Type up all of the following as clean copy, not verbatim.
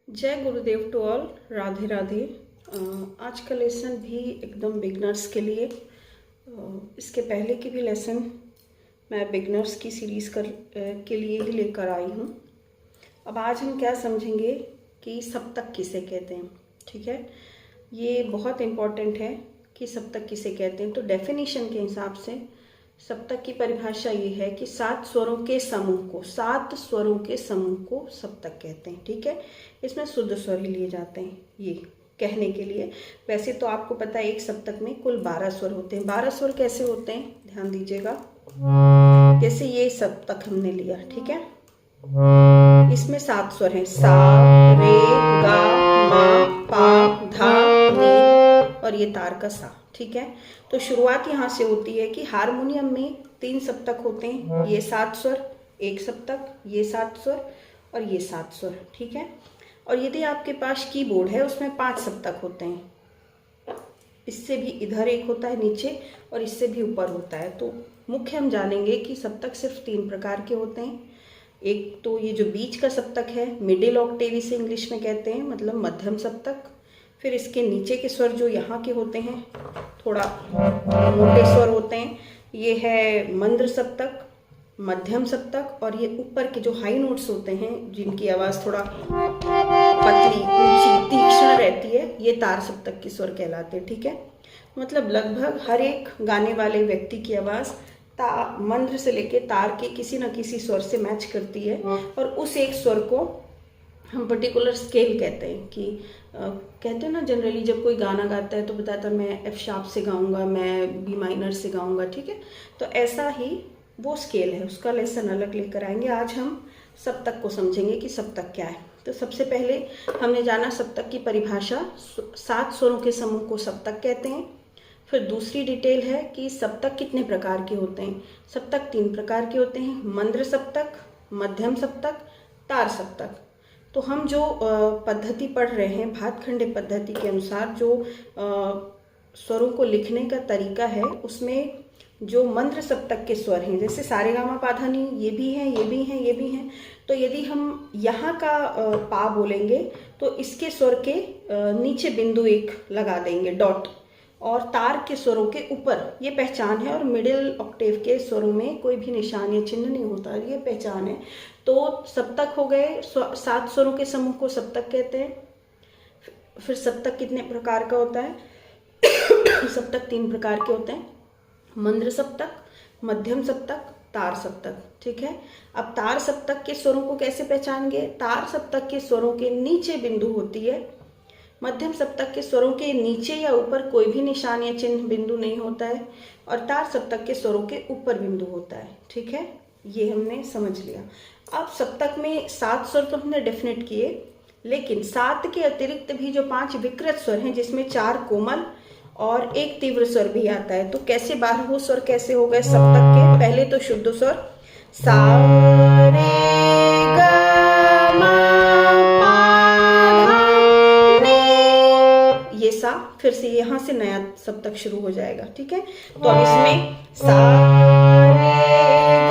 जय गुरुदेव to all. Radhe Radhe. आज का लेसन भी एकदम बिगनर्स के लिए। इसके पहले की भी लेसन मैं बिगनर्स की सीरीज़ के लिए ही लेकर आई हूँ। अब आज हम क्या समझेंगे कि सप्तक किसे कहते हैं। ठीक है, ये बहुत इम्पॉर्टेंट है कि सप्तक किसे कहते हैं। तो डेफिनेशन के हिसाब से सप्तक की परिभाषा ये है कि 7 स्वरों के समूह को सप्तक कहते हैं। ठीक है, इसमें शुद्ध स्वर ही लिए जाते हैं ये कहने के लिए। वैसे तो आपको पता है एक सप्तक में कुल 12 स्वर होते हैं। 12 स्वर कैसे होते हैं, ध्यान दीजिएगा। जैसे ये सप्तक हमने लिया, ठीक है, इसमें 7 स्वर हैं। सा, रे, गा, मा, पा, धा, नी और ये तार का सा। ठीक है, तो शुरुआत यहाँ से होती है कि हारमोनियम में 3 सप्तक होते हैं। ये 7 स्वर एक सप्तक, ये 7 स्वर और ये 7 स्वर। ठीक है, और यदि आपके पास कीबोर्ड है उसमें 5 सप्तक होते हैं। इससे भी इधर एक होता है नीचे और इससे भी ऊपर होता है। तो मुख्य हम जानेंगे कि सप्तक सिर्फ 3 प्रकार के होते हैं। एक तो ये जो बीच का सप्तक है, मिडिल ऑक्टेव इसे इंग्लिश में कहते हैं, मतलब मध्यम सप्तक। फिर इसके नीचे के स्वर जो यहाँ के होते हैं थोड़ा मोटे स्वर होते हैं, ये है मंद्र सप्तक, मध्यम सप्तक। और ये ऊपर के जो हाई नोट्स होते हैं जिनकी आवाज़ थोड़ा पतली ऊंची तीक्ष्ण रहती है, ये तार सप्तक के स्वर कहलाते हैं। ठीक है, मतलब लगभग हर एक गाने वाले व्यक्ति की आवाज़ मंद्र से लेके तार के किसी न किसी स्वर से मैच करती है। और उस एक स्वर को हम पर्टिकुलर स्केल कहते हैं कि कहते हैं ना, जनरली जब कोई गाना गाता है तो बताता है मैं एफ शार्प से गाऊंगा, मैं बी माइनर से गाऊंगा। ठीक है, तो ऐसा ही वो स्केल है, उसका लेसन अलग लेकर आएंगे। आज हम सप्तक को समझेंगे कि सप्तक क्या है। तो सबसे पहले हमने जाना सप्तक की परिभाषा, 7 स्वरों के समूह को सप्तक कहते हैं। फिर दूसरी डिटेल है कि सप्तक कितने प्रकार के होते हैं। सप्तक 3 प्रकार के होते हैं, मंद्र सप्तक, मध्यम सप्तक, तार सप्तक। तो हम जो पद्धति पढ़ रहे हैं भातखंडे पद्धति के अनुसार जो स्वरों को लिखने का तरीका है, उसमें जो मंद्र सप्तक के स्वर हैं जैसे सारे गामा पाधा नी, ये भी हैं, ये भी हैं, ये भी हैं। तो यदि हम यहाँ का पा बोलेंगे तो इसके स्वर के नीचे बिंदु 1 लगा देंगे, डॉट। और तार के स्वरों के ऊपर, ये पहचान है। और मिडिल ऑक्टेव के स्वरों में कोई भी निशान या चिन्ह नहीं होता, ये पहचान है। तो सप्तक हो गए, 7 स्वरों के समूह को सप्तक कहते हैं। फिर सप्तक कितने प्रकार का होता है सप्तक 3 प्रकार के होते हैं, मंद्र सप्तक, मध्यम सप्तक, तार सप्तक। ठीक है, अब तार सप्तक के स्वरों को कैसे पहचानेंगे। तार सप्तक के स्वरों के नीचे बिंदु होती है, मध्यम सप्तक के स्वरों के नीचे या ऊपर कोई भी निशान या चिन्ह बिंदु नहीं होता है, और तार सप्तक के स्वरों के ऊपर बिंदु होता है। ठीक है, ये हमने समझ लिया। अब सप्तक में 7 स्वर तो हमने डेफिनेट किए, लेकिन 7 के अतिरिक्त भी जो 5 विकृत स्वर हैं जिसमें 4 कोमल और 1 तीव्र स्वर भी आता है। तो कैसे 12 स्वर कैसे हो गए सप्तक के। पहले तो शुद्ध स्वर सा, रे, गा, मा, पा, धा, नी, ये सा। फिर से यहाँ से नया सप्तक शुरू हो जाएगा। ठीक है, तो अब इसमें सा, रे,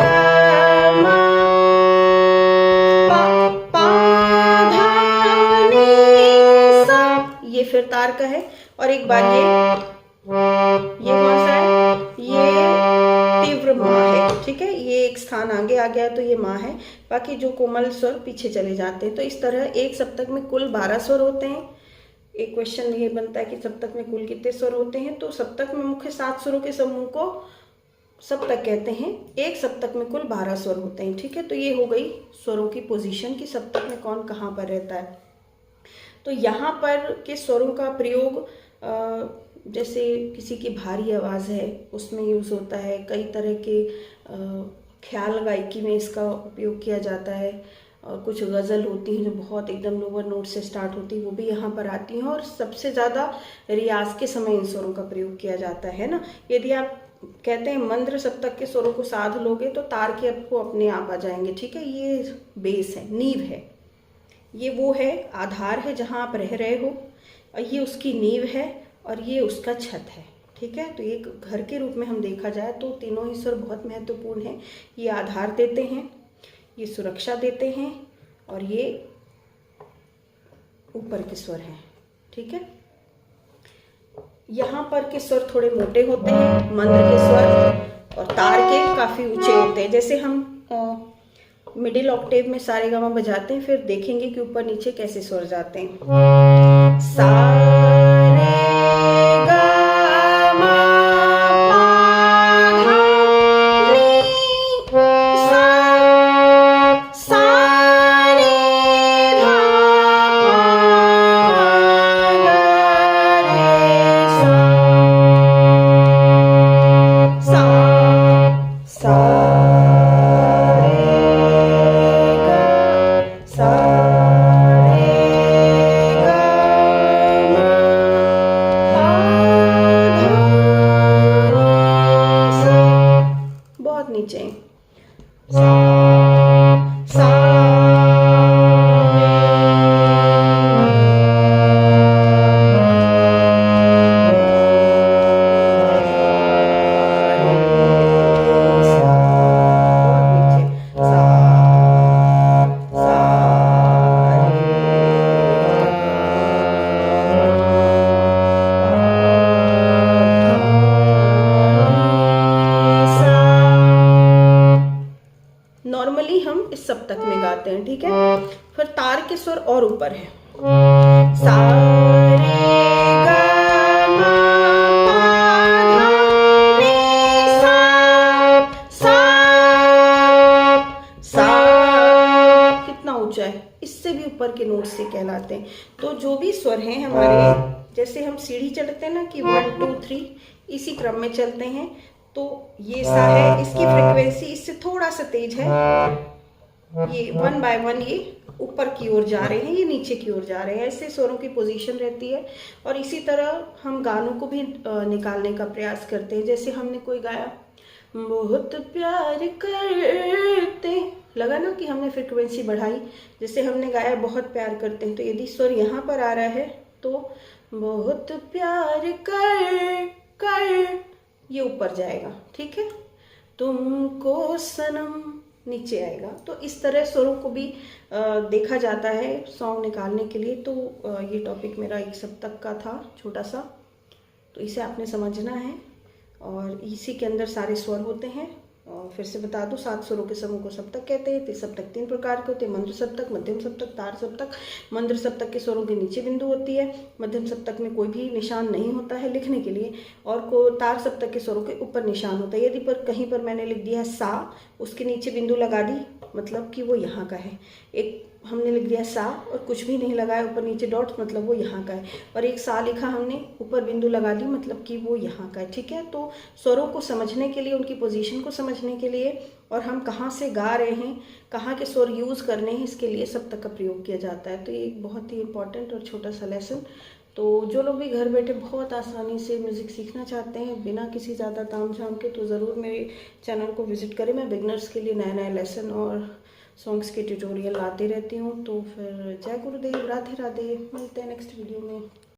गा, मा, पा, धा, नी, सा, ये फिर तार का है। और एक बार ये कौन सा है, ये तीव्र माँ है। ठीक है, ये एक स्थान आगे आ गया तो ये माँ है, बाकी जो कोमल स्वर पीछे चले जाते हैं। तो इस तरह एक सप्तक में कुल 12 स्वर होते हैं। एक क्वेश्चन ये बनता है कि सप्तक में कुल कितने स्वर होते हैं। तो सप्तक में मुख्य 7 स्वरों के समूह को सप्तक कहते हैं। एक सप्तक में कुल 12 स्वर होते हैं। ठीक है, तो ये हो गई स्वरों की पोजीशन कि सप्तक में कौन कहाँ पर रहता है। तो यहाँ पर के स्वरों का प्रयोग जैसे किसी की भारी आवाज़ है उसमें यूज़ होता है। कई तरह के ख्याल गायकी में इसका उपयोग किया जाता है। और कुछ गज़ल होती हैं जो बहुत एकदम लोअर नोट से स्टार्ट होती है, वो भी यहाँ पर आती हैं। और सबसे ज़्यादा रियाज के समय इन स्वरों का प्रयोग किया जाता है ना। यदि आप कहते हैं मंद्र सप्तक के स्वरों को साध लोगे तो तार के आपको अपने आप आ जाएंगे। ठीक है, ये बेस है, नींव है, ये वो है आधार है जहाँ आप रह रहे हो, और ये उसकी नींव है और ये उसका छत है। ठीक है, तो एक घर के रूप में हम देखा जाए तो तीनों ही स्वर बहुत महत्वपूर्ण हैं। ये आधार देते हैं, ये सुरक्षा देते हैं और ये ऊपर के स्वर हैं, ठीक है। यहाँ पर के स्वर थोड़े मोटे होते हैं, मंद्र के स्वर, और तार के काफ़ी ऊंचे होते हैं। जैसे हम मिडिल ऑक्टेव में सारेगामा बजाते हैं, फिर देखेंगे कि ऊपर नीचे कैसे स्वर जाते हैं। सा रे गा मा पा धा नी सा, सा रे धा पा गा रे सा, सा नीचे सा, सा नॉर्मली हम इस सप्तक में गाते हैं, ठीक है। फिर तार के स्वर और ऊपर है। सा रे गा मा पा धा नी सा, सा, सा। कितना ऊंचा है, इससे भी ऊपर के नोट से कहलाते हैं। तो जो भी स्वर हैं हमारे, जैसे हम सीढ़ी चढ़ते हैं ना कि 1 2 3, इसी क्रम में चलते हैं। तो ये सा है, इसकी फ्रिक्वेंसी इससे थोड़ा सा तेज है। ये 1 बाय 1 ये ऊपर की ओर जा रहे हैं, ये नीचे की ओर जा रहे हैं। ऐसे स्वरों की पोजीशन रहती है। और इसी तरह हम गानों को भी निकालने का प्रयास करते हैं। जैसे हमने कोई गाया बहुत प्यार करते, लगा ना कि हमने फ्रिक्वेंसी बढ़ाई। जैसे हमने गाया बहुत प्यार करते हैं, तो यदि स्वर यहाँ पर आ रहा है तो बहुत प्यार कर ये ऊपर जाएगा, ठीक है। तुमको सनम नीचे आएगा। तो इस तरह स्वरों को भी देखा जाता है सॉन्ग निकालने के लिए। तो ये टॉपिक मेरा एक सप्तक का था, छोटा सा। तो इसे आपने समझना है, और इसी के अंदर सारे स्वर होते हैं। और फिर से बता दूं, 7 स्वरों के समूह को सप्तक कहते हैं। सप्तक 3 प्रकार के होते हैं, मंद्र सप्तक, मध्यम सप्तक, तार सप्तक। मंद्र सप्तक के स्वरों के नीचे बिंदु होती है। मध्यम सप्तक में कोई भी निशान नहीं होता है लिखने के लिए, और तार सप्तक के स्वरों के ऊपर निशान होता है। यदि कहीं पर मैंने लिख दिया है सा, उसके नीचे बिंदु लगा दी, मतलब कि वो यहाँ का है। एक हमने लिख दिया सा और कुछ भी नहीं लगाया, ऊपर नीचे डॉट, मतलब वो यहाँ का है। और एक सा लिखा हमने, ऊपर बिंदु लगा दी, मतलब कि वो यहाँ का है, ठीक है। तो स्वरों को समझने के लिए, उनकी पोजीशन को समझने के लिए, और हम कहाँ से गा रहे हैं, कहाँ के स्वर यूज़ करने हैं, इसके लिए सप्तक का प्रयोग किया जाता है। तो ये एक बहुत ही इंपॉर्टेंट और छोटा सा लेसन। तो जो लोग भी घर बैठे बहुत आसानी से म्यूज़िक सीखना चाहते हैं बिना किसी ज़्यादा ताम झाम के, तो ज़रूर मेरे चैनल को विजिट करें। मैं बिगनर्स के लिए नए नए लेसन और सॉन्ग्स के ट्यूटोरियल लाती रहती हूँ। तो फिर जय गुरुदेव, राधे राधे, मिलते हैं नेक्स्ट वीडियो में।